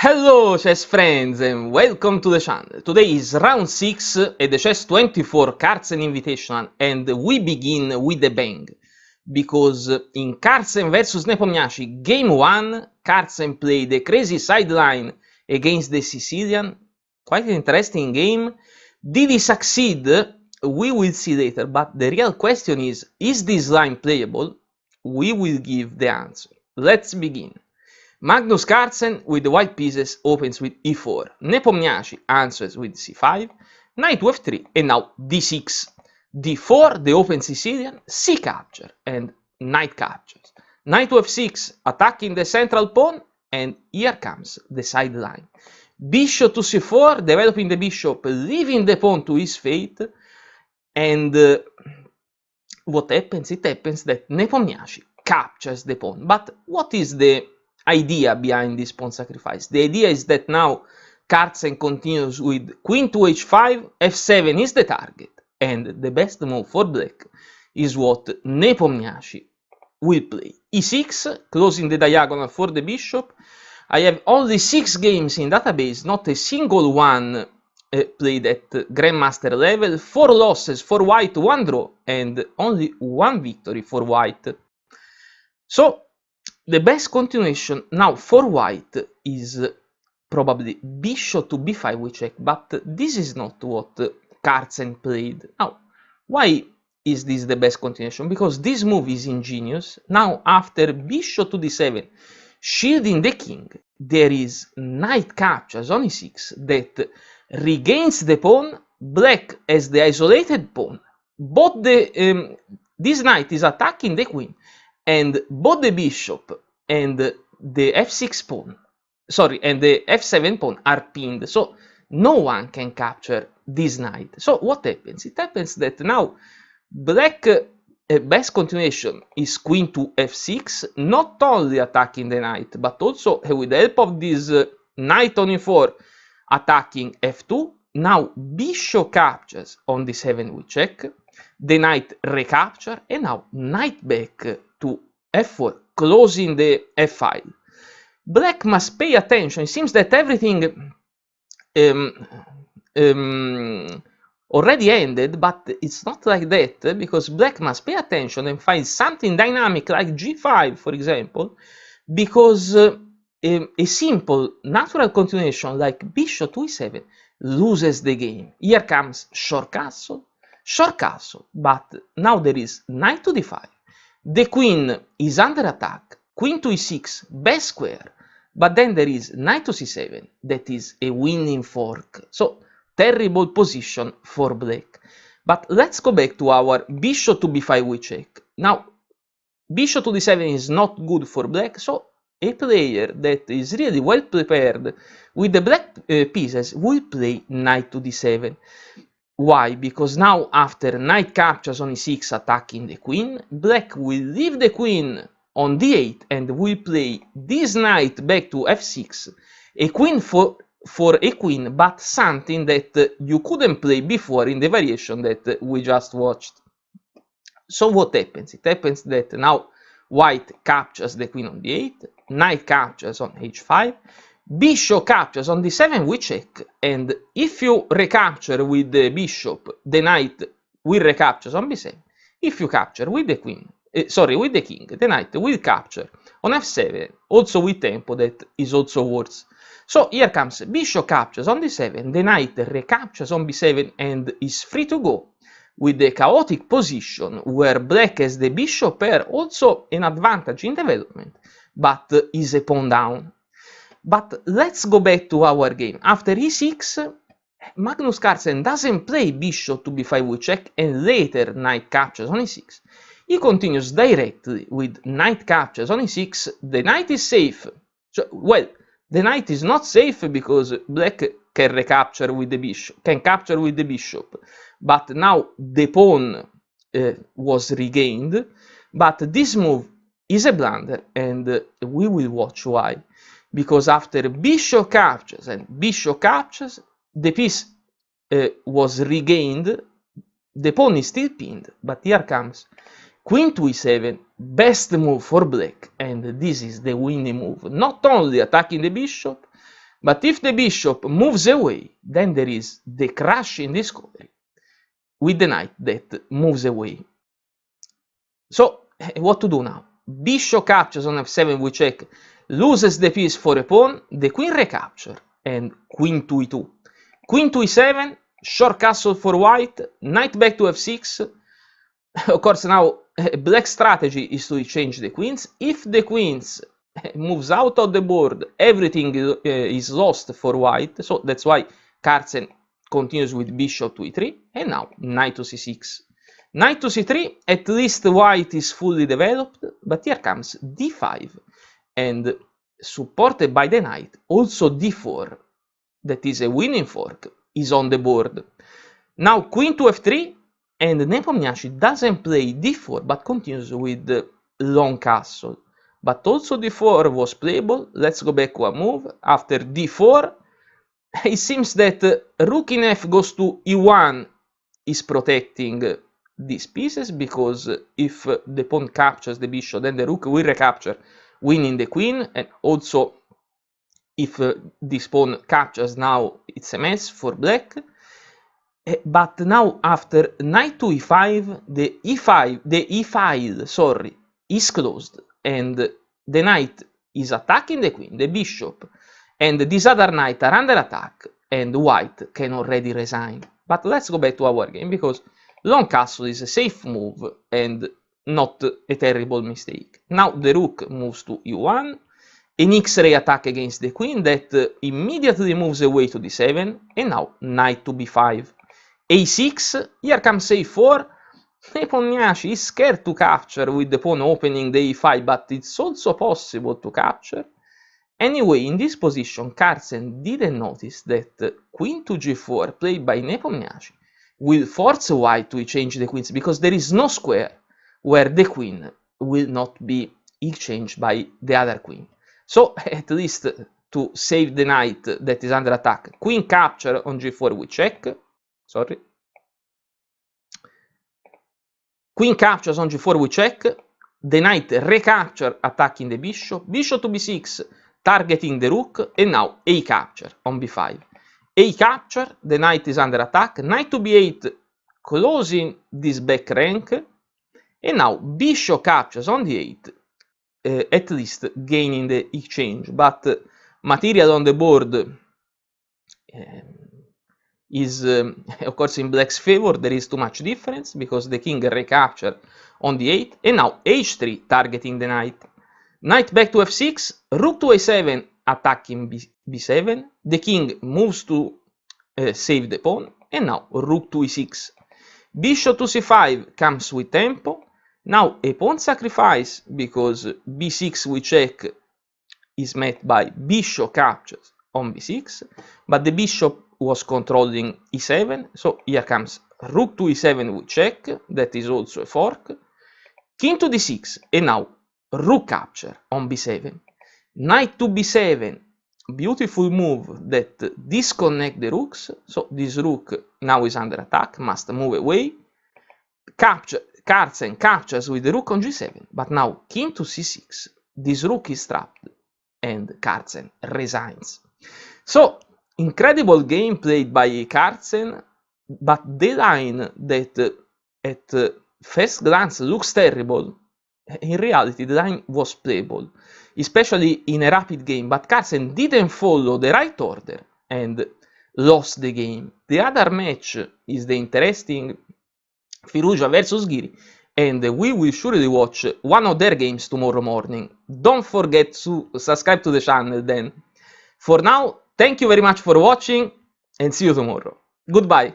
Hello chess friends and welcome to the channel. Today is round 6 at the Chess24 Carlsen Invitational and we begin with a bang. Because in Carlsen vs Nepomniachtchi game 1, Carlsen played a crazy sideline against the Sicilian. Quite an interesting game. Did he succeed? We will see later, but the real question is this line playable? We will give the answer. Let's begin. Magnus Carlsen with the white pieces opens with e4, Nepomniachtchi answers with c5, knight to f3 and now d6, d4 the open Sicilian, c capture and knight captures, knight to f6 attacking the central pawn and here comes the sideline, bishop to c4 developing the bishop, leaving the pawn to his fate and what happens? It happens that Nepomniachtchi captures the pawn, but what is the idea behind this pawn sacrifice? The idea is that now Carlsen continues with queen to h5, f7 is the target, and the best move for black is what Nepomniachtchi will play. e6, closing the diagonal for the bishop. I have only 6 games in database, not a single one played at grandmaster level, 4 losses for white, 1 draw, and only 1 victory for white. So the best continuation now for white is probably bishop to b5 we check, but this is not what Carlsen played. Now, why is this the best continuation? Because this move is ingenious. Now, after bishop to d7, shielding the king, there is knight captures on e6 that regains the pawn. Black has the isolated pawn. Both the this knight is attacking the queen, and both the bishop and the f6 pawn, and the f7 pawn are pinned, so no one can capture this knight. So what happens? It happens that now black best continuation is queen to f6, not only attacking the knight, but also with the help of this knight on e4 attacking f2. Now bishop captures on d7 we check, the knight recapture, and now knight back to f4, closing the f-file. Black must pay attention. It seems that everything already ended, but it's not like that, because black must pay attention and find something dynamic like g5, for example, because a simple natural continuation like bishop to e7 loses the game. Here comes short castle, but now there is knight to d5. The queen is under attack, queen to e6, best square, but then there is knight to c7, that is a winning fork, so terrible position for black. But let's go back to our bishop to b5 we check. Now, bishop to d7 is not good for black, so a player that is really well prepared with the black pieces will play knight to d7. Why? Because now after knight captures on e6 attacking the queen, black will leave the queen on d8 and will play this knight back to f6, a queen for a queen, but something that you couldn't play before in the variation that we just watched. So what happens? It happens that now white captures the queen on d8, knight captures on h5, bishop captures on d7 we check, and if you recapture with the bishop, the knight will recapture on b7. If you capture with the queen, with the king, the knight will capture on f7, also with tempo that is also worse. So here comes bishop captures on d7, the knight recaptures on b7 and is free to go with the chaotic position where black has the bishop pair, also an advantage in development, but is a pawn down. But let's go back to our game. After e6, Magnus Carlsen doesn't play bishop to b5 we check and later knight captures on e6. He continues directly with knight captures on e6. The knight is safe. So, well, the knight is not safe because black can recapture with the bishop, can capture with the bishop. But now the pawn was regained. But this move is a blunder, and we will watch why. Because after bishop captures and bishop captures, the piece was regained, the pawn is still pinned, but here comes queen to e7, best move for black, and this is the winning move. Not only attacking the bishop, But if the bishop moves away, then there is the crushing discovery with the knight that moves away. So, what to do now? Bishop captures on f7, we check, loses the piece for a pawn, the queen recapture, and queen to e2. Queen to e7, short castle for white, knight back to f6. Of course, now black strategy is to exchange the queens. If the queens moves out of the board, everything is lost for white. So that's why Carlsen continues with bishop to e3. And now knight to c6. Knight to c3, at least white is fully developed. But here comes d5. And supported by the knight, also d4. That is a winning fork, is on the board. Now queen to f3. And Nepomniachtchi doesn't play d4, but continues with the long castle. But also d4 was playable. Let's go back one move. After d4, it seems that rook in f goes to e1 is protecting these pieces, because if the pawn captures the bishop, then the rook will recapture, winning the queen. And also, if this pawn captures, now it's a mess for black. But now after knight to e5, the e file is closed, and the knight is attacking the queen, the bishop, and this other knight are under attack, and white can already resign. But let's go back to our game, because long castle is a safe move and not a terrible mistake. Now the rook moves to e1, an X-ray attack against the queen that immediately moves away to d7, and now knight to b5. a6, here comes a4. Nepomniachtchi is scared to capture with the pawn opening the e5, but it's also possible to capture. Anyway, in this position, Carlsen didn't notice that queen to g4 played by Nepomniachtchi will force white to exchange the queens, because there is no square where the queen will not be exchanged by the other queen. So, at least to save the knight that is under attack, queen capture on g4 we check. Sorry. Queen captures on g4 we check. The knight recapture attacking the bishop. Bishop to b6 targeting the rook. And now a capture on b5. A capture, the knight is under attack. Knight to b8 closing this back rank. And now bishop captures on d8. At least gaining the exchange. But material on the board is, of course, in black's favor. There is too much difference, because the king recaptured on d8, and now h3 targeting the knight. Knight back to f6, rook to a7 attacking b7, the king moves to save the pawn, and now rook to e6. Bishop to c5 comes with tempo. Now a pawn sacrifice, because b6 we check is met by bishop captures on b6, but the bishop was controlling e7, so here comes rook to e7 we check, that is also a fork. King to d6, and now rook capture on b7. Knight to b7, beautiful move that disconnect the rooks, so this rook now is under attack, must move away. Carlsen captures with the rook on g7, but now king to c6, this rook is trapped, and Carlsen resigns. So, incredible game played by Carlsen, but the line that at first glance looks terrible, in reality the line was playable, especially in a rapid game, but Carlsen didn't follow the right order and lost the game. The other match is the interesting Firouzja versus Giri, and we will surely watch one of their games tomorrow morning. Don't forget to subscribe to the channel then. For now, thank you very much for watching, and see you tomorrow. Goodbye.